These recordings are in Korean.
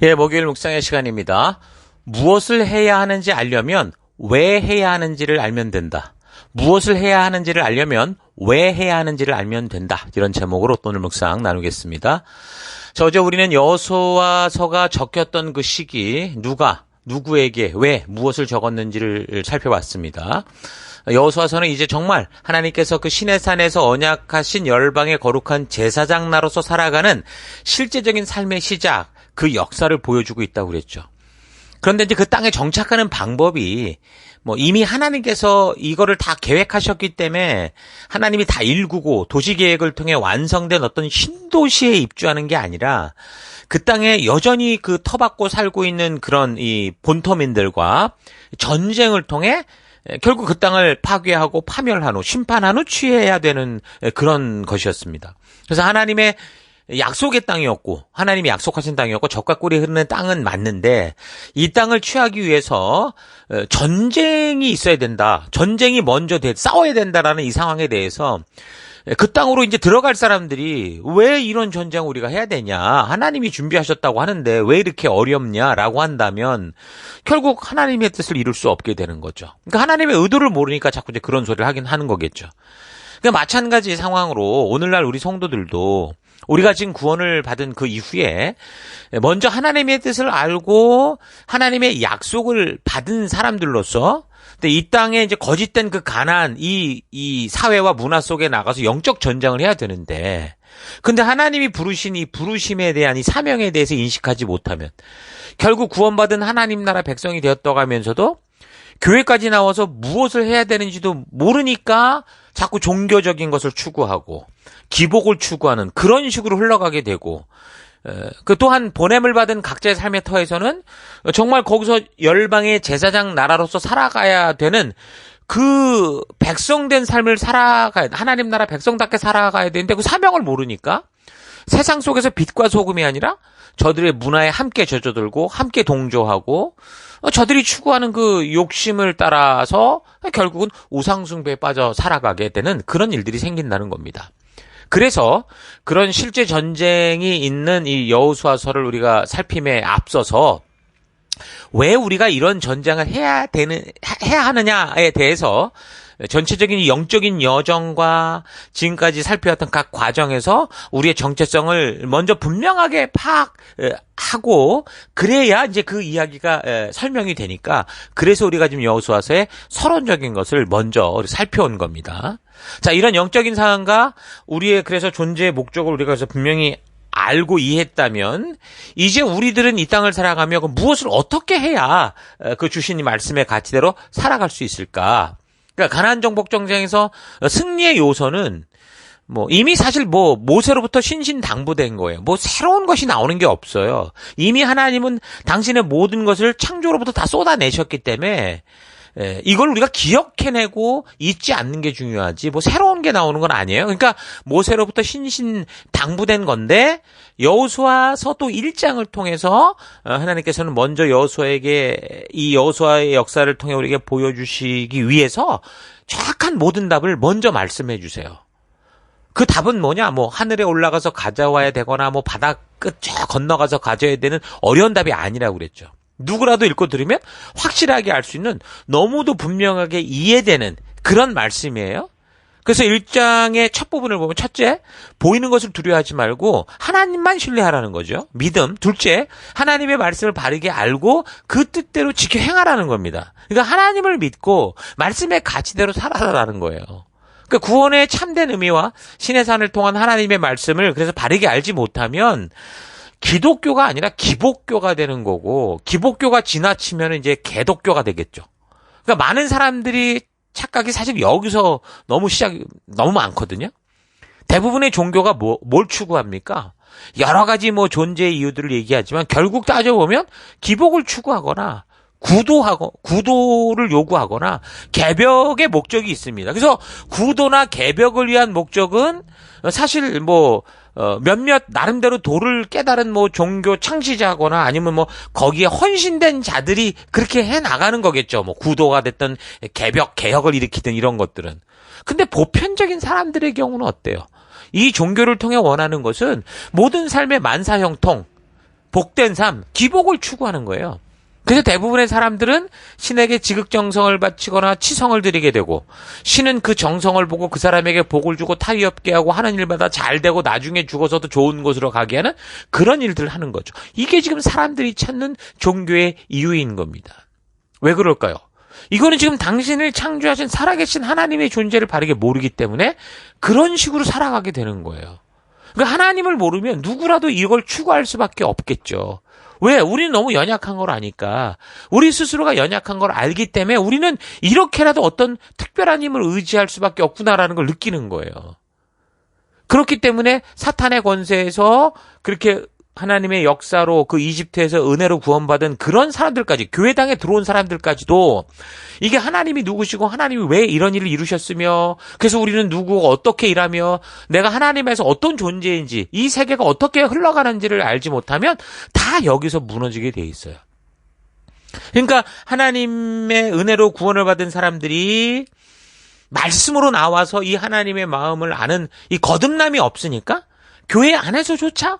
예, 목요일 묵상의 시간입니다. 무엇을 해야 하는지 알려면 왜 해야 하는지를 알면 된다. 무엇을 해야 하는지를 알려면 왜 해야 하는지를 알면 된다. 이런 제목으로 오늘 묵상 나누겠습니다. 어제 우리는 여호수아서가 적혔던 그 시기, 누구에게, 왜, 무엇을 적었는지를 살펴봤습니다. 여호수아서는 이제 정말 하나님께서 그 시내산에서 언약하신 열방의 거룩한 제사장나로서 살아가는 실제적인 삶의 시작, 그 역사를 보여주고 있다고 그랬죠. 그런데 이제 그 땅에 정착하는 방법이 이미 하나님께서 이거를 다 계획하셨기 때문에 하나님이 다 일구고 도시계획을 통해 완성된 어떤 신도시에 입주하는 게 아니라 그 땅에 여전히 그 터받고 살고 있는 그런 이 본토민들과 전쟁을 통해 결국 그 땅을 파괴하고 파멸한 후 심판한 후 취해야 되는 그런 것이었습니다. 그래서 하나님의 약속의 땅이었고 하나님이 약속하신 땅이었고 젖과 꿀이 흐르는 땅은 맞는데 이 땅을 취하기 위해서 전쟁이 있어야 된다. 전쟁이 먼저 싸워야 된다라는 이 상황에 대해서 그 땅으로 이제 들어갈 사람들이 왜 이런 전쟁을 우리가 해야 되냐. 하나님이 준비하셨다고 하는데 왜 이렇게 어렵냐라고 한다면 결국 하나님의 뜻을 이룰 수 없게 되는 거죠. 그러니까 하나님의 의도를 모르니까 자꾸 이제 그런 소리를 하는 거겠죠. 그러니까 마찬가지 상황으로 오늘날 우리 성도들도 우리가 지금 구원을 받은 그 이후에 먼저 하나님의 뜻을 알고 하나님의 약속을 받은 사람들로서 근데 이 땅에 이제 거짓된 그 가난 이 사회와 문화 속에 나가서 영적 전쟁을 해야 되는데 근데 하나님이 부르신 이 부르심에 대한 이 사명에 대해서 인식하지 못하면 결국 구원받은 하나님 나라 백성이 되었다고 하면서도 교회까지 나와서 무엇을 해야 되는지도 모르니까 자꾸 종교적인 것을 추구하고 기복을 추구하는 그런 식으로 흘러가게 되고 그 또한 보냄을 받은 각자의 삶의 터에서는 정말 거기서 열방의 제사장 나라로서 살아가야 되는 그 백성된 삶을 하나님 나라 백성답게 살아가야 되는데 그 사명을 모르니까 세상 속에서 빛과 소금이 아니라 저들의 문화에 함께 젖어들고 함께 동조하고 저들이 추구하는 그 욕심을 따라서 결국은 우상숭배에 빠져 살아가게 되는 그런 일들이 생긴다는 겁니다. 그래서 그런 실제 전쟁이 있는 이 여호수아서를 우리가 살핌에 앞서서 왜 우리가 이런 전쟁을 해야 하느냐에 대해서 전체적인 영적인 여정과 지금까지 살펴왔던 각 과정에서 우리의 정체성을 먼저 분명하게 파악하고 그래야 이제 그 이야기가 설명이 되니까 그래서 우리가 지금 여호수아서의 서론적인 것을 먼저 살펴온 겁니다. 자, 이런 영적인 상황과 우리의 그래서 존재의 목적을 우리가 그래서 분명히 알고 이해했다면 이제 우리들은 이 땅을 살아가며 무엇을 어떻게 해야 그 주신 이 말씀의 가치대로 살아갈 수 있을까? 그러니까 가나안 정복 전쟁에서 승리의 요소는 이미 사실 모세로부터 신신당부된 거예요. 새로운 것이 나오는 게 없어요. 이미 하나님은 당신의 모든 것을 창조로부터 다 쏟아내셨기 때문에 이걸 우리가 기억해내고 잊지 않는 게 중요하지 새로운 게 나오는 건 아니에요. 그러니까 모세로부터 신신당부된 건데 여호수아서 또 1장을 통해서 하나님께서는 먼저 여호수아에게 이 여호수아의 역사를 통해 우리에게 보여주시기 위해서 정확한 모든 답을 먼저 말씀해 주세요. 그 답은 뭐냐? 하늘에 올라가서 가져와야 되거나 바다 끝 건너가서 가져야 되는 어려운 답이 아니라고 그랬죠. 누구라도 읽고 들으면 확실하게 알 수 있는 너무도 분명하게 이해되는 그런 말씀이에요. 그래서 1장의 첫 부분을 보면 첫째, 보이는 것을 두려워하지 말고 하나님만 신뢰하라는 거죠. 믿음. 둘째, 하나님의 말씀을 바르게 알고 그 뜻대로 지켜 행하라는 겁니다. 그러니까 하나님을 믿고 말씀의 가치대로 살아라라는 거예요. 그러니까 구원의 참된 의미와 신의 산을 통한 하나님의 말씀을 그래서 바르게 알지 못하면 기독교가 아니라 기복교가 되는 거고 기복교가 지나치면 이제 개독교가 되겠죠. 그러니까 많은 사람들이 착각이 사실 여기서 너무 많거든요. 대부분의 종교가 뭘 추구합니까? 여러 가지 존재의 이유들을 얘기하지만 결국 따져보면 기복을 추구하거나 구도를 요구하거나 개벽의 목적이 있습니다. 그래서 구도나 개벽을 위한 목적은 사실 몇몇 나름대로 도를 깨달은 종교 창시자거나 아니면 거기에 헌신된 자들이 그렇게 해 나가는 거겠죠. 구도가 됐든 개혁을 일으키든 이런 것들은. 근데 보편적인 사람들의 경우는 어때요? 이 종교를 통해 원하는 것은 모든 삶의 만사형통, 복된 삶, 기복을 추구하는 거예요. 그래서 대부분의 사람들은 신에게 지극정성을 바치거나 치성을 드리게 되고, 신은 그 정성을 보고 그 사람에게 복을 주고 타이 없게 하고 하는 일마다 잘 되고 나중에 죽어서도 좋은 곳으로 가게 하는 그런 일들을 하는 거죠. 이게 지금 사람들이 찾는 종교의 이유인 겁니다. 왜 그럴까요? 이거는 지금 당신을 창조하신 살아계신 하나님의 존재를 바르게 모르기 때문에 그런 식으로 살아가게 되는 거예요. 그러니까 하나님을 모르면 누구라도 이걸 추구할 수밖에 없겠죠. 왜? 우리는 너무 연약한 걸 아니까. 우리 스스로가 연약한 걸 알기 때문에 우리는 이렇게라도 어떤 특별한 힘을 의지할 수밖에 없구나라는 걸 느끼는 거예요. 그렇기 때문에 사탄의 권세에서 그렇게 하나님의 역사로 그 이집트에서 은혜로 구원받은 그런 사람들까지, 교회당에 들어온 사람들까지도 이게 하나님이 누구시고 하나님이 왜 이런 일을 이루셨으며, 그래서 우리는 누구가 어떻게 일하며 내가 하나님에서 어떤 존재인지, 이 세계가 어떻게 흘러가는지를 알지 못하면 다 여기서 무너지게 돼 있어요. 그러니까 하나님의 은혜로 구원을 받은 사람들이 말씀으로 나와서 이 하나님의 마음을 아는 이 거듭남이 없으니까 교회 안에서조차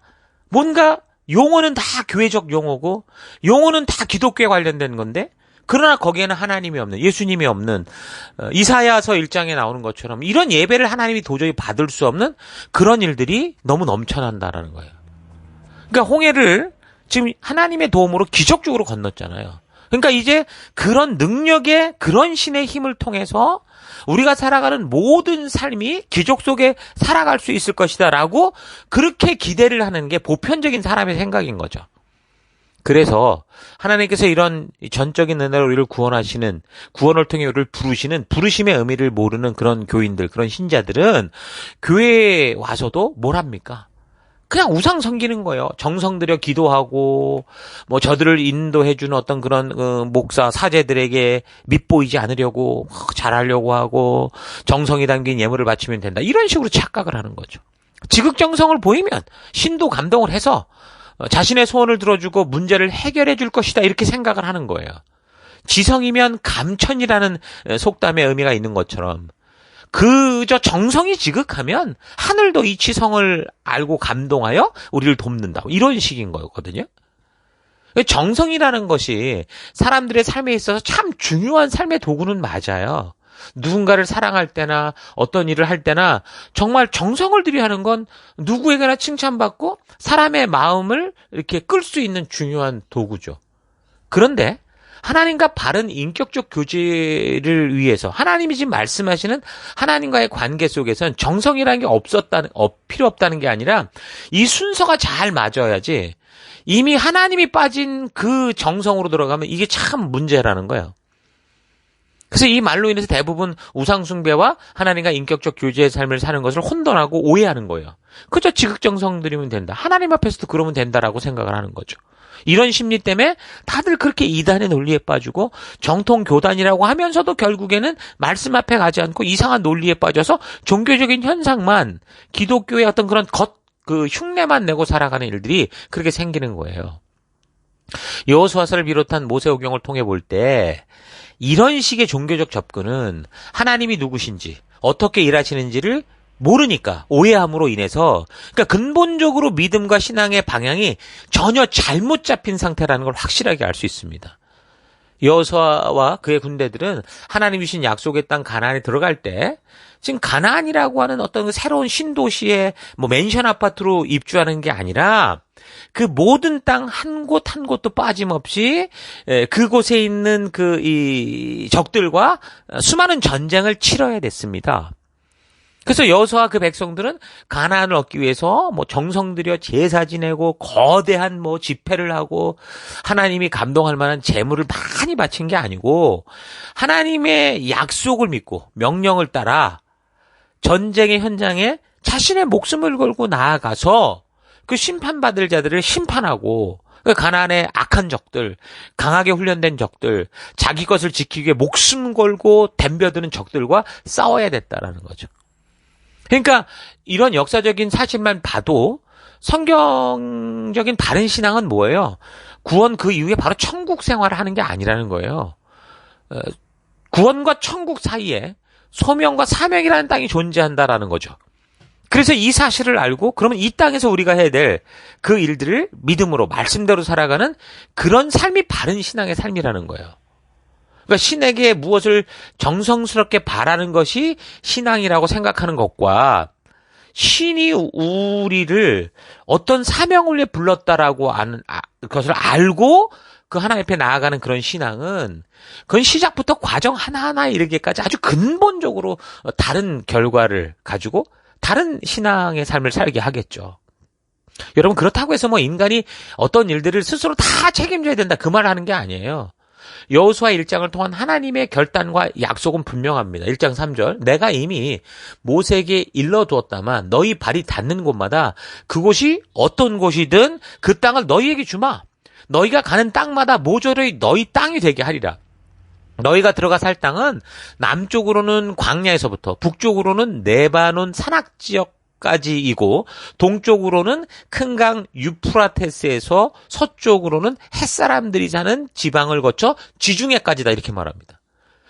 뭔가 용어는 다 교회적 용어고 용어는 다 기독교에 관련된 건데, 그러나 거기에는 하나님이 없는, 예수님이 없는, 이사야서 1장에 나오는 것처럼 이런 예배를 하나님이 도저히 받을 수 없는 그런 일들이 너무 넘쳐난다라는 거예요. 그러니까 홍해를 지금 하나님의 도움으로 기적적으로 건넜잖아요. 그러니까 이제 그런 능력의, 그런 신의 힘을 통해서 우리가 살아가는 모든 삶이 기적 속에 살아갈 수 있을 것이다라고 그렇게 기대를 하는 게 보편적인 사람의 생각인 거죠. 그래서 하나님께서 이런 전적인 은혜로 우리를 구원하시는, 구원을 통해 우리를 부르시는, 부르심의 의미를 모르는 그런 교인들, 그런 신자들은 교회에 와서도 뭘 합니까? 그냥 우상 섬기는 거예요. 정성 들여 기도하고 뭐 저들을 인도해주는 어떤 그런 목사 사제들에게 밉보이지 않으려고 잘하려고 하고 정성이 담긴 예물을 바치면 된다, 이런 식으로 착각을 하는 거죠. 지극정성을 보이면 신도 감동을 해서 자신의 소원을 들어주고 문제를 해결해 줄 것이다, 이렇게 생각을 하는 거예요. 지성이면 감천이라는 속담의 의미가 있는 것처럼 그저 정성이 지극하면 하늘도 이 지성을 알고 감동하여 우리를 돕는다, 이런 식인 거거든요. 정성이라는 것이 사람들의 삶에 있어서 참 중요한 삶의 도구는 맞아요. 누군가를 사랑할 때나 어떤 일을 할 때나 정말 정성을 들여 하는 건 누구에게나 칭찬받고 사람의 마음을 이렇게 끌 수 있는 중요한 도구죠. 그런데 하나님과 바른 인격적 교제를 위해서 하나님이 지금 말씀하시는 하나님과의 관계 속에서는 정성이라는 게 필요 없다는 게 아니라 이 순서가 잘 맞아야지, 이미 하나님이 빠진 그 정성으로 들어가면 이게 참 문제라는 거예요. 그래서 이 말로 인해서 대부분 우상숭배와 하나님과 인격적 교제의 삶을 사는 것을 혼돈하고 오해하는 거예요. 그저 지극정성 들이면 된다, 하나님 앞에서도 그러면 된다라고 생각을 하는 거죠. 이런 심리 때문에 다들 그렇게 이단의 논리에 빠지고 정통 교단이라고 하면서도 결국에는 말씀 앞에 가지 않고 이상한 논리에 빠져서 종교적인 현상만, 기독교의 어떤 그런 흉내만 내고 살아가는 일들이 그렇게 생기는 거예요. 여호수아서를 비롯한 모세오경을 통해 볼 때 이런 식의 종교적 접근은 하나님이 누구신지, 어떻게 일하시는지를 모르니까, 오해함으로 인해서, 그러니까 근본적으로 믿음과 신앙의 방향이 전혀 잘못 잡힌 상태라는 걸 확실하게 알 수 있습니다. 여호수아와 그의 군대들은 하나님이 주신 약속의 땅 가나안에 들어갈 때 지금 가나안이라고 하는 어떤 새로운 신도시에 뭐 맨션 아파트로 입주하는 게 아니라 그 모든 땅 한 곳 한 곳도 빠짐없이 그곳에 있는 이 적들과 수많은 전쟁을 치러야 됐습니다. 그래서 여호수아와 그 백성들은 가나안을 얻기 위해서 뭐 정성 들여 제사 지내고 거대한 뭐 집회를 하고 하나님이 감동할 만한 재물을 많이 바친 게 아니고 하나님의 약속을 믿고 명령을 따라 전쟁의 현장에 자신의 목숨을 걸고 나아가서 그 심판받을 자들을 심판하고, 가나안의 악한 적들, 강하게 훈련된 적들, 자기 것을 지키기 위해 목숨 걸고 덤벼드는 적들과 싸워야 됐다라는 거죠. 그러니까 이런 역사적인 사실만 봐도 성경적인 바른 신앙은 뭐예요? 구원 그 이후에 바로 천국 생활을 하는 게 아니라는 거예요. 구원과 천국 사이에 소명과 사명이라는 땅이 존재한다라는 거죠. 그래서 이 사실을 알고 그러면 이 땅에서 우리가 해야 될 그 일들을 믿음으로 말씀대로 살아가는 그런 삶이 바른 신앙의 삶이라는 거예요. 그러니까 신에게 무엇을 정성스럽게 바라는 것이 신앙이라고 생각하는 것과 신이 우리를 어떤 사명을 위해 불렀다라고 아는 그것을 알고 그 하나님 앞에 나아가는 그런 신앙은 그건 시작부터 과정 하나하나에 이르기까지 아주 근본적으로 다른 결과를 가지고 다른 신앙의 삶을 살게 하겠죠. 여러분 그렇다고 해서 뭐 인간이 어떤 일들을 스스로 다 책임져야 된다 그 말 하는 게 아니에요. 여호수아 1장을 통한 하나님의 결단과 약속은 분명합니다. 1장 3절 내가 이미 모세에게 일러두었다만 너희 발이 닿는 곳마다 그곳이 어떤 곳이든 그 땅을 너희에게 주마. 너희가 가는 땅마다 모조리 너희 땅이 되게 하리라. 너희가 들어가 살 땅은 남쪽으로는 광야에서부터 북쪽으로는 레바논 산악지역까지이고 동쪽으로는 큰 강 유프라테스에서 서쪽으로는 햇사람들이 사는 지방을 거쳐 지중해까지다 이렇게 말합니다.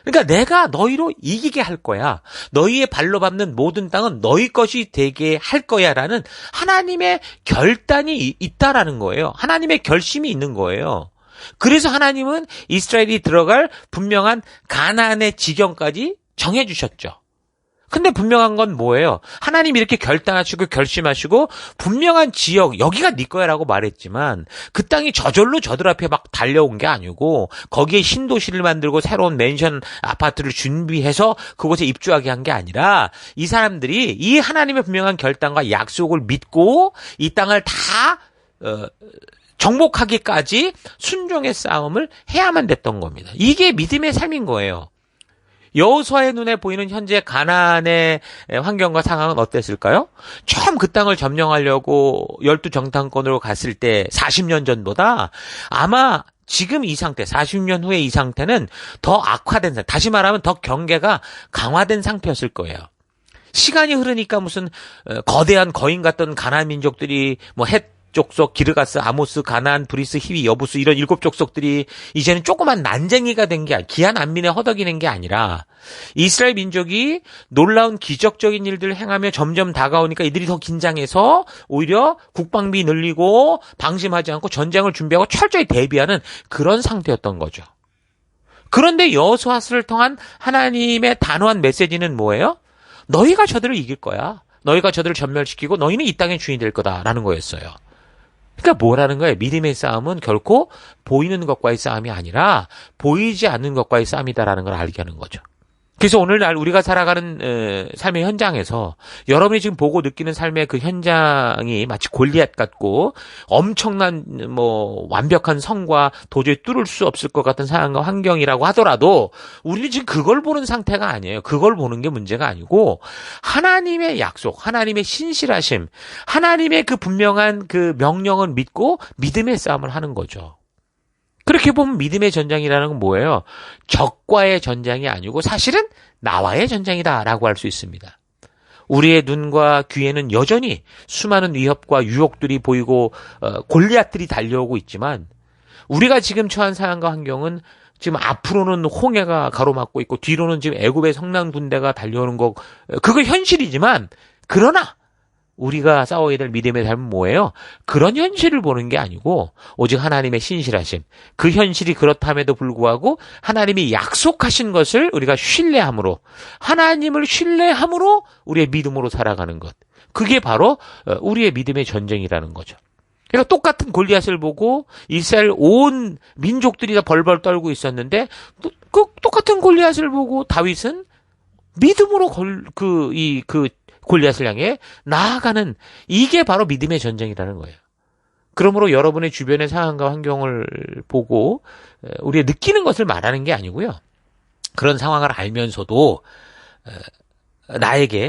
그러니까 내가 너희로 이기게 할 거야. 너희의 발로 밟는 모든 땅은 너희 것이 되게 할 거야 라는 하나님의 결단이 있다라는 거예요. 하나님의 결심이 있는 거예요. 그래서 하나님은 이스라엘이 들어갈 분명한 가나안의 지경까지 정해주셨죠. 근데 분명한 건 뭐예요? 하나님이 이렇게 결단하시고 결심하시고 분명한 지역 여기가 네 거야라고 말했지만 그 땅이 저절로 저들 앞에 막 달려온 게 아니고 거기에 신도시를 만들고 새로운 맨션 아파트를 준비해서 그곳에 입주하게 한 게 아니라 이 사람들이 이 하나님의 분명한 결단과 약속을 믿고 이 땅을 다 정복하기까지 순종의 싸움을 해야만 됐던 겁니다. 이게 믿음의 삶인 거예요. 여호수아의 눈에 보이는 현재 가나안의 환경과 상황은 어땠을까요? 처음 그 땅을 점령하려고 12정탐권으로 갔을 때 40년 전보다 아마 지금 이 상태, 40년 후의 이 상태는 더 악화된 상태, 다시 말하면 더 경계가 강화된 상태였을 거예요. 시간이 흐르니까 무슨 거대한 거인 같던 가나안 민족들이 뭐 헷 족속, 기르가스, 아모스, 가나안, 브리스, 히위, 여부스 이런 7족속들이 이제는 조그만 난쟁이가 된 게 기한 난민에 허덕이는 게 아니라 이스라엘 민족이 놀라운 기적적인 일들을 행하며 점점 다가오니까 이들이 더 긴장해서 오히려 국방비 늘리고 방심하지 않고 전쟁을 준비하고 철저히 대비하는 그런 상태였던 거죠. 그런데 여호수아를 통한 하나님의 단호한 메시지는 뭐예요? 너희가 저들을 이길 거야. 너희가 저들을 전멸시키고 너희는 이 땅의 주인이 될 거다라는 거였어요. 그러니까 뭐라는 거예요? 믿음의 싸움은 결코 보이는 것과의 싸움이 아니라 보이지 않는 것과의 싸움이다라는 걸 알게 하는 거죠. 그래서 오늘날 우리가 살아가는 삶의 현장에서 여러분이 지금 보고 느끼는 삶의 그 현장이 마치 골리앗 같고 엄청난 완벽한 성과 도저히 뚫을 수 없을 것 같은 상황과 환경이라고 하더라도 우리는 지금 그걸 보는 상태가 아니에요. 그걸 보는 게 문제가 아니고 하나님의 약속, 하나님의 신실하심, 하나님의 그 분명한 그 명령을 믿고 믿음의 싸움을 하는 거죠. 그렇게 보면 믿음의 전장이라는 건 뭐예요? 적과의 전장이 아니고 사실은 나와의 전장이다라고 할 수 있습니다. 우리의 눈과 귀에는 여전히 수많은 위협과 유혹들이 보이고 골리앗들이 달려오고 있지만 우리가 지금 처한 상황과 환경은 지금 앞으로는 홍해가 가로막고 있고 뒤로는 지금 애굽의 성난 군대가 달려오는 거 그거 현실이지만 그러나 우리가 싸워야 될 믿음의 삶은 뭐예요? 그런 현실을 보는 게 아니고 오직 하나님의 신실하심. 그 현실이 그렇다면도 불구하고 하나님이 약속하신 것을 우리가 신뢰함으로 하나님을 신뢰함으로 우리의 믿음으로 살아가는 것. 그게 바로 우리의 믿음의 전쟁이라는 거죠. 그러니까 똑같은 골리앗을 보고 이스라엘 온 민족들이 다 벌벌 떨고 있었는데 그 똑같은 골리앗을 보고 다윗은 믿음으로 골리앗을 향해 나아가는 이게 바로 믿음의 전쟁이라는 거예요. 그러므로 여러분의 주변의 상황과 환경을 보고 우리가 느끼는 것을 말하는 게 아니고요. 그런 상황을 알면서도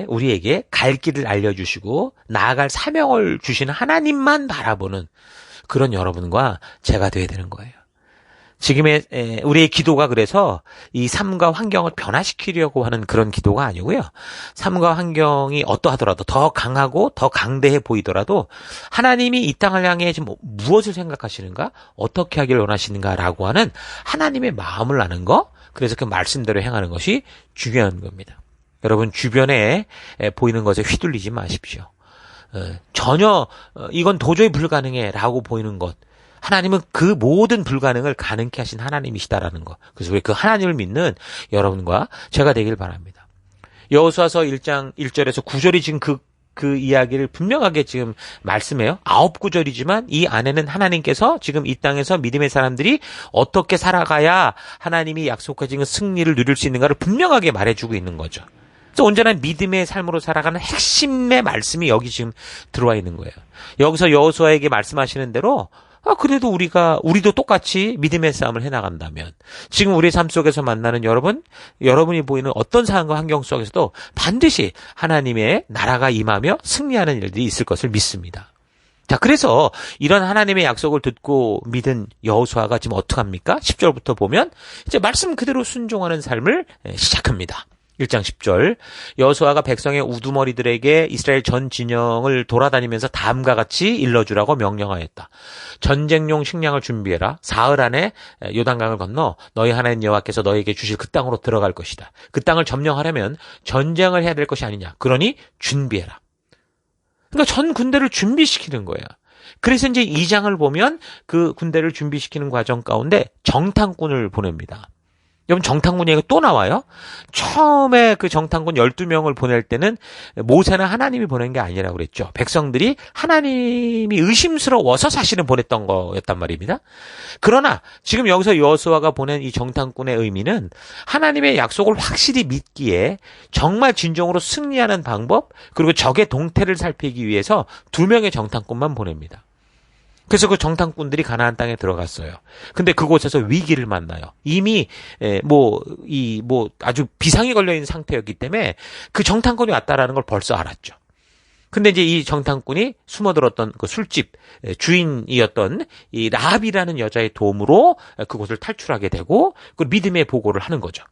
우리에게 갈 길을 알려주시고 나아갈 사명을 주시는 하나님만 바라보는 그런 여러분과 제가 되어야 되는 거예요. 지금의 우리의 기도가 그래서 이 삶과 환경을 변화시키려고 하는 그런 기도가 아니고요. 삶과 환경이 어떠하더라도 더 강하고 더 강대해 보이더라도 하나님이 이 땅을 향해 지금 무엇을 생각하시는가? 어떻게 하기를 원하시는가라고 하는 하나님의 마음을 아는 거, 그래서 그 말씀대로 행하는 것이 중요한 겁니다. 여러분 주변에 보이는 것에 휘둘리지 마십시오. 전혀 이건 도저히 불가능해 라고 보이는 것, 하나님은 그 모든 불가능을 가능케 하신 하나님이시다라는 것. 그래서 왜 그 하나님을 믿는 여러분과 제가 되길 바랍니다. 여호수아서 1장 1절에서 9절이 지금 그 이야기를 분명하게 지금 말씀해요. 9구절이지만 이 안에는 하나님께서 지금 이 땅에서 믿음의 사람들이 어떻게 살아가야 하나님이 약속하신 승리를 누릴 수 있는가를 분명하게 말해주고 있는 거죠. 그래서 온전한 믿음의 삶으로 살아가는 핵심의 말씀이 여기 지금 들어와 있는 거예요. 여기서 여호수아에게 말씀하시는 대로 그래도 우리도 똑같이 믿음의 싸움을 해나간다면, 지금 우리 삶 속에서 만나는 여러분이 보이는 어떤 상황과 환경 속에서도 반드시 하나님의 나라가 임하며 승리하는 일들이 있을 것을 믿습니다. 자, 그래서 이런 하나님의 약속을 듣고 믿은 여호수아가 지금 어떡합니까? 10절부터 보면 이제 말씀 그대로 순종하는 삶을 시작합니다. 1장 10절, 여호수아가 백성의 우두머리들에게 이스라엘 전 진영을 돌아다니면서 다음과 같이 일러주라고 명령하였다. 전쟁용 식량을 준비해라. 사흘 안에 요단강을 건너 너희 하나님 여호와께서 너희에게 주실 그 땅으로 들어갈 것이다. 그 땅을 점령하려면 전쟁을 해야 될 것이 아니냐. 그러니 준비해라. 그러니까 전 군대를 준비시키는 거예요. 그래서 이제 2장을 보면 그 군대를 준비시키는 과정 가운데 정탐꾼을 보냅니다. 여러분, 정탐꾼 얘기가 또 나와요. 처음에 그 정탐꾼 12명을 보낼 때는 모세는 하나님이 보낸 게 아니라고 그랬죠. 백성들이 하나님이 의심스러워서 사실은 보냈던 거였단 말입니다. 그러나 지금 여기서 여호수아가 보낸 이 정탐꾼의 의미는 하나님의 약속을 확실히 믿기에 정말 진정으로 승리하는 방법, 그리고 적의 동태를 살피기 위해서 2명의 정탐꾼만 보냅니다. 그래서 그 정탐꾼들이 가나안 땅에 들어갔어요. 근데 그곳에서 위기를 만나요. 이미 아주 비상이 걸려 있는 상태였기 때문에 그 정탐꾼이 왔다라는 걸 벌써 알았죠. 근데 이제 이 정탐꾼이 숨어들었던 그 술집 주인이었던 이 라합이라는 여자의 도움으로 그곳을 탈출하게 되고 그 믿음의 보고를 하는 거죠.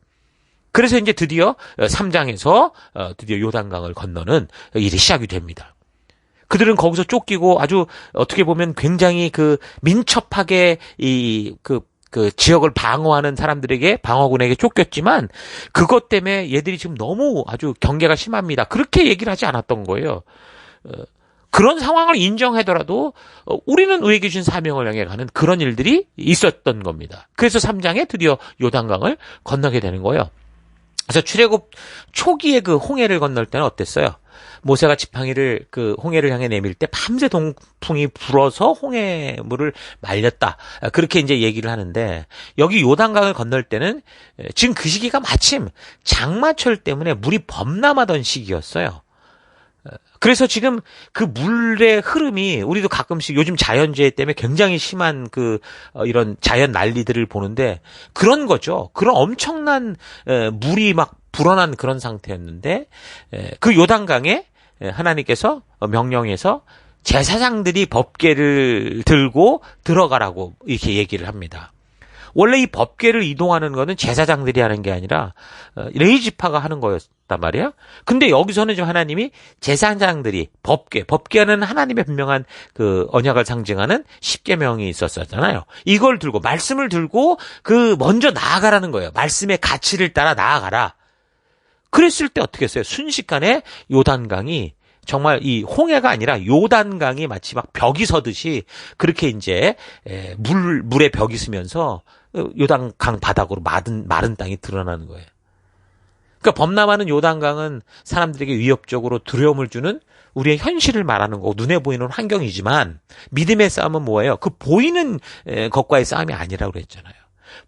그래서 이제 드디어 3장에서 드디어 요단강을 건너는 일이 시작이 됩니다. 그들은 거기서 쫓기고 아주 어떻게 보면 굉장히 그 민첩하게 그 지역을 방어하는 사람들에게, 방어군에게 쫓겼지만 그것 때문에 얘들이 지금 너무 아주 경계가 심합니다. 그렇게 얘기를 하지 않았던 거예요. 그런 상황을 인정하더라도 우리는 우리에게 주신 사명을 향해 가는 그런 일들이 있었던 겁니다. 그래서 3장에 드디어 요단강을 건너게 되는 거예요. 그래서 출애굽 초기에 그 홍해를 건널 때는 어땠어요? 모세가 지팡이를 그 홍해를 향해 내밀 때 밤새 동풍이 불어서 홍해물을 말렸다. 그렇게 이제 얘기를 하는데, 여기 요단강을 건널 때는 지금 그 시기가 마침 장마철 때문에 물이 범람하던 시기였어요. 그래서 지금 그 물의 흐름이, 우리도 가끔씩 요즘 자연재해 때문에 굉장히 심한 이런 자연 난리들을 보는데 그런 거죠. 그런 엄청난 물이 막 불어난 그런 상태였는데, 그 요단강에 하나님께서 명령해서 제사장들이 법궤를 들고 들어가라고 이렇게 얘기를 합니다. 원래 이 법궤를 이동하는 거는 제사장들이 하는 게 아니라 레위지파가 하는 거였단 말이에요. 근데 여기서는 지금 하나님이 제사장들이 법궤는 하나님의 분명한 그 언약을 상징하는 십계명이 있었잖아요. 이걸 들고, 말씀을 들고 먼저 나아가라는 거예요. 말씀의 가치를 따라 나아가라. 그랬을 때 어떻게 했어요? 순식간에 요단강이, 정말 이 홍해가 아니라 요단강이 마치 막 벽이 서듯이 그렇게 이제 물에 벽이 서면서 요단강 바닥으로 마른 땅이 드러나는 거예요. 그러니까 범람하는 요단강은 사람들에게 위협적으로 두려움을 주는 우리의 현실을 말하는 거고 눈에 보이는 환경이지만, 믿음의 싸움은 뭐예요? 그 보이는 것과의 싸움이 아니라고 그랬잖아요.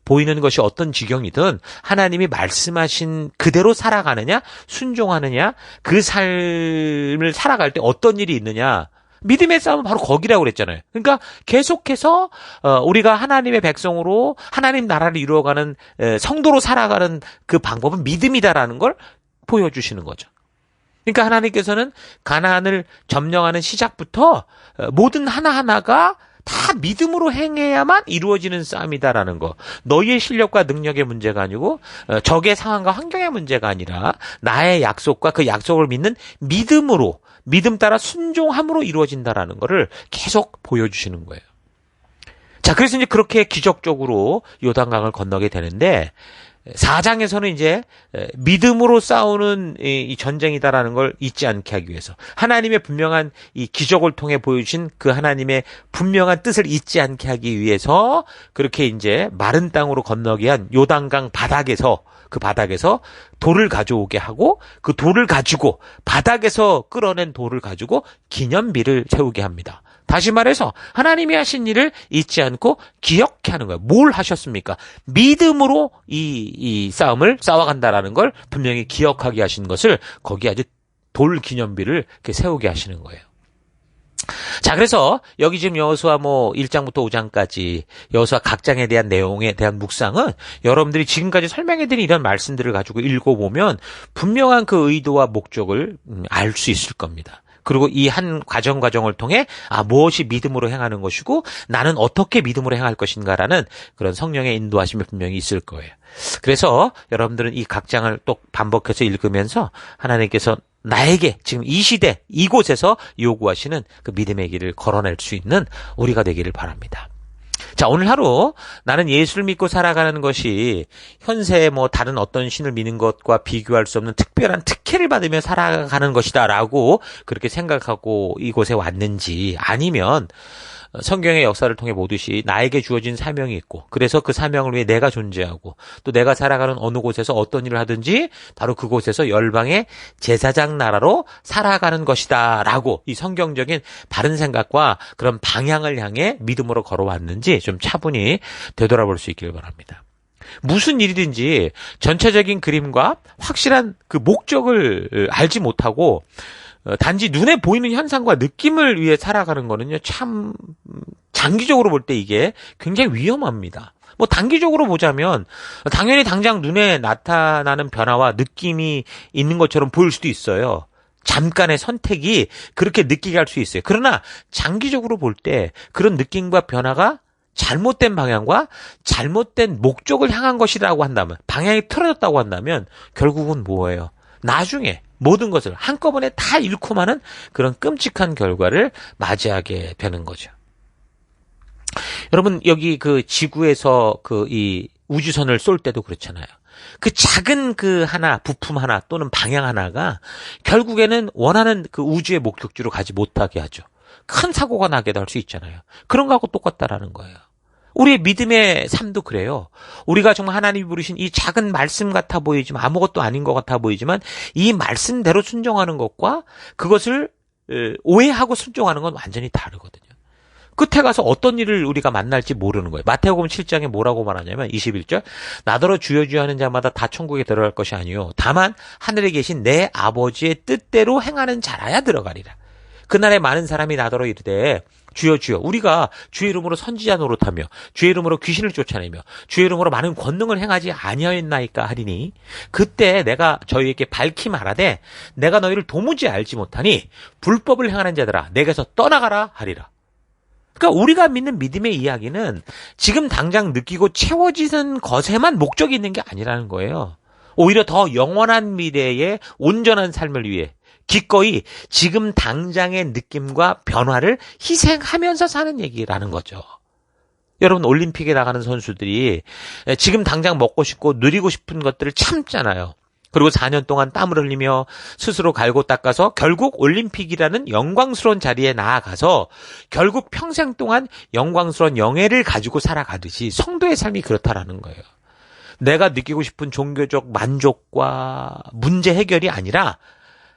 보이는 것이 어떤 지경이든 하나님이 말씀하신 그대로 살아가느냐, 순종하느냐, 그 삶을 살아갈 때 어떤 일이 있느냐, 믿음의 싸움은 바로 거기라고 그랬잖아요. 그러니까 계속해서 우리가 하나님의 백성으로 하나님 나라를 이루어가는 성도로 살아가는 그 방법은 믿음이다라는 걸 보여주시는 거죠. 그러니까 하나님께서는 가나안을 점령하는 시작부터 모든 하나하나가 다 믿음으로 행해야만 이루어지는 싸움이다라는 거. 너희의 실력과 능력의 문제가 아니고 적의 상황과 환경의 문제가 아니라 나의 약속과 그 약속을 믿는 믿음으로, 믿음 따라 순종함으로 이루어진다라는 거를 계속 보여주시는 거예요. 자, 그래서 이제 그렇게 기적적으로 요단강을 건너게 되는데 4장에서는 이제 믿음으로 싸우는 이 전쟁이다라는 걸 잊지 않게 하기 위해서 하나님의 분명한 이 기적을 통해 보여주신 그 하나님의 분명한 뜻을 잊지 않게 하기 위해서 그렇게 이제 마른 땅으로 건너게 한 요단강 바닥에서 그 바닥에서 돌을 가져오게 하고 그 돌을 가지고 바닥에서 끌어낸 돌을 가지고 기념비를 세우게 합니다. 다시 말해서 하나님이 하신 일을 잊지 않고 기억해 하는 거예요. 뭘 하셨습니까? 믿음으로 이 싸움을 싸워간다라는 걸 분명히 기억하게 하신 것을 거기에 아주 돌 기념비를 이렇게 세우게 하시는 거예요. 자, 그래서 여기 지금 여호수아 1장부터 5장까지 여호수아 각 장에 대한 내용에 대한 묵상은 여러분들이 지금까지 설명해드린 이런 말씀들을 가지고 읽어보면 분명한 그 의도와 목적을 알 수 있을 겁니다. 그리고 이 한 과정을 통해 무엇이 믿음으로 행하는 것이고 나는 어떻게 믿음으로 행할 것인가라는 그런 성령의 인도하심이 분명히 있을 거예요. 그래서 여러분들은 이 각 장을 또 반복해서 읽으면서 하나님께서 나에게 지금 이 시대 이곳에서 요구하시는 그 믿음의 길을 걸어낼 수 있는 우리가 되기를 바랍니다. 자, 오늘 하루 나는 예수를 믿고 살아가는 것이 현세의 다른 어떤 신을 믿는 것과 비교할 수 없는 특별한 특혜를 받으며 살아가는 것이다라고 그렇게 생각하고 이곳에 왔는지, 아니면 성경의 역사를 통해 보듯이 나에게 주어진 사명이 있고 그래서 그 사명을 위해 내가 존재하고 또 내가 살아가는 어느 곳에서 어떤 일을 하든지 바로 그곳에서 열방의 제사장 나라로 살아가는 것이다 라고 이 성경적인 바른 생각과 그런 방향을 향해 믿음으로 걸어왔는지 좀 차분히 되돌아볼 수 있기를 바랍니다. 무슨 일이든지 전체적인 그림과 확실한 그 목적을 알지 못하고 단지 눈에 보이는 현상과 느낌을 위해 살아가는 거는요, 참 장기적으로 볼 때 이게 굉장히 위험합니다. 단기적으로 보자면 당연히 당장 눈에 나타나는 변화와 느낌이 있는 것처럼 보일 수도 있어요. 잠깐의 선택이 그렇게 느끼게 할 수 있어요. 그러나 장기적으로 볼 때 그런 느낌과 변화가 잘못된 방향과 잘못된 목적을 향한 것이라고 한다면, 방향이 틀어졌다고 한다면 결국은 뭐예요? 나중에 모든 것을 한꺼번에 다 잃고 마는 그런 끔찍한 결과를 맞이하게 되는 거죠. 여러분, 여기 그 지구에서 이 우주선을 쏠 때도 그렇잖아요. 그 작은 그 하나, 부품 하나 또는 방향 하나가 결국에는 원하는 그 우주의 목적지로 가지 못하게 하죠. 큰 사고가 나게도 할 수 있잖아요. 그런 거하고 똑같다라는 거예요. 우리의 믿음의 삶도 그래요. 우리가 정말 하나님이 부르신 이 작은 말씀 같아 보이지만, 아무것도 아닌 것 같아 보이지만 이 말씀대로 순종하는 것과 그것을 오해하고 순종하는 건 완전히 다르거든요. 끝에 가서 어떤 일을 우리가 만날지 모르는 거예요. 마태복음 7장에 뭐라고 말하냐면 21절, 나더러 주여 주여 하는 자마다 다 천국에 들어갈 것이 아니요 다만 하늘에 계신 내 아버지의 뜻대로 행하는 자라야 들어가리라. 그날에 많은 사람이 나더러 이르되 주여 주여, 우리가 주의 이름으로 선지자 노릇하며 주의 이름으로 귀신을 쫓아내며 주의 이름으로 많은 권능을 행하지 아니하였나이까 하리니 그때 내가 저희에게 밝히 말하되 내가 너희를 도무지 알지 못하니 불법을 행하는 자들아 내게서 떠나가라 하리라. 그러니까 우리가 믿는 믿음의 이야기는 지금 당장 느끼고 채워지는 것에만 목적이 있는 게 아니라는 거예요. 오히려 더 영원한 미래의 온전한 삶을 위해 기꺼이 지금 당장의 느낌과 변화를 희생하면서 사는 얘기라는 거죠. 여러분, 올림픽에 나가는 선수들이 지금 당장 먹고 싶고 누리고 싶은 것들을 참잖아요. 그리고 4년 동안 땀을 흘리며 스스로 갈고 닦아서 결국 올림픽이라는 영광스러운 자리에 나아가서 결국 평생 동안 영광스러운 영예를 가지고 살아가듯이 성도의 삶이 그렇다라는 거예요. 내가 느끼고 싶은 종교적 만족과 문제 해결이 아니라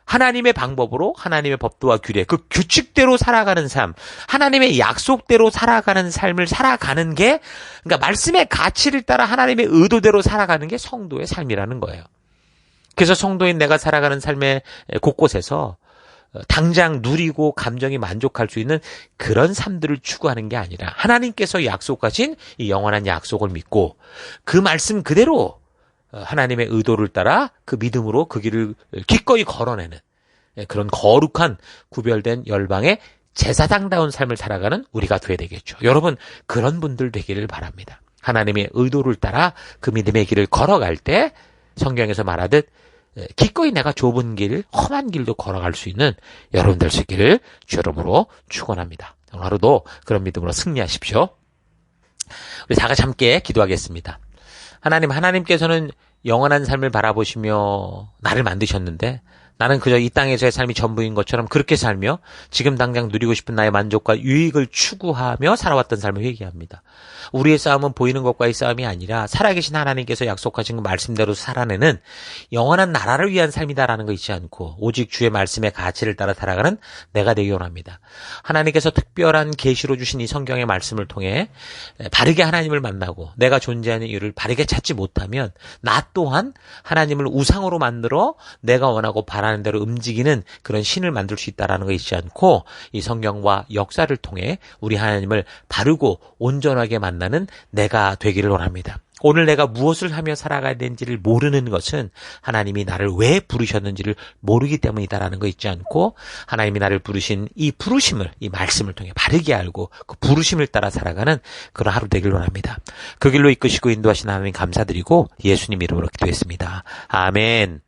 하나님의 방법으로 하나님의 법도와 규례, 그 규칙대로 살아가는 삶, 하나님의 약속대로 살아가는 삶을 살아가는 게, 그러니까 말씀의 가치를 따라 하나님의 의도대로 살아가는 게 성도의 삶이라는 거예요. 그래서 성도인 내가 살아가는 삶의 곳곳에서 당장 누리고 감정이 만족할 수 있는 그런 삶들을 추구하는 게 아니라 하나님께서 약속하신 이 영원한 약속을 믿고 그 말씀 그대로 하나님의 의도를 따라 그 믿음으로 그 길을 기꺼이 걸어내는 그런 거룩한 구별된 열방의 제사장다운 삶을 살아가는 우리가 되어야 되겠죠. 여러분, 그런 분들 되기를 바랍니다. 하나님의 의도를 따라 그 믿음의 길을 걸어갈 때 성경에서 말하듯 기꺼이 내가 좁은 길, 험한 길도 걸어갈 수 있는 여러분 될 수 있기를 주 이름으로 축원합니다. 오늘 하루도 그런 믿음으로 승리하십시오. 우리 다 같이 함께 기도하겠습니다. 하나님께서는 영원한 삶을 바라보시며 나를 만드셨는데 나는 그저 이 땅에서의 삶이 전부인 것처럼 그렇게 살며 지금 당장 누리고 싶은 나의 만족과 유익을 추구하며 살아왔던 삶을 회개합니다. 우리의 싸움은 보이는 것과의 싸움이 아니라 살아계신 하나님께서 약속하신 그 말씀대로 살아내는 영원한 나라를 위한 삶이다라는 거 잊지 않고 오직 주의 말씀의 가치를 따라 살아가는 내가 되기 원합니다. 하나님께서 특별한 계시로 주신 이 성경의 말씀을 통해 바르게 하나님을 만나고 내가 존재하는 이유를 바르게 찾지 못하면 나 또한 하나님을 우상으로 만들어 내가 원하고 바라는 대로 움직이는 그런 신을 만들 수 있다는 거 잊지 않고 이 성경과 역사를 통해 우리 하나님을 바르고 온전하게 만나는 내가 되기를 원합니다. 오늘 내가 무엇을 하며 살아가야 되는지를 모르는 것은 하나님이 나를 왜 부르셨는지를 모르기 때문이다라는 거 잊지 않고 하나님이 나를 부르신 이 부르심을 이 말씀을 통해 바르게 알고 그 부르심을 따라 살아가는 그런 하루 되길 원합니다. 그 길로 이끄시고 인도하신 하나님 감사드리고 예수님 이름으로 기도했습니다. 아멘.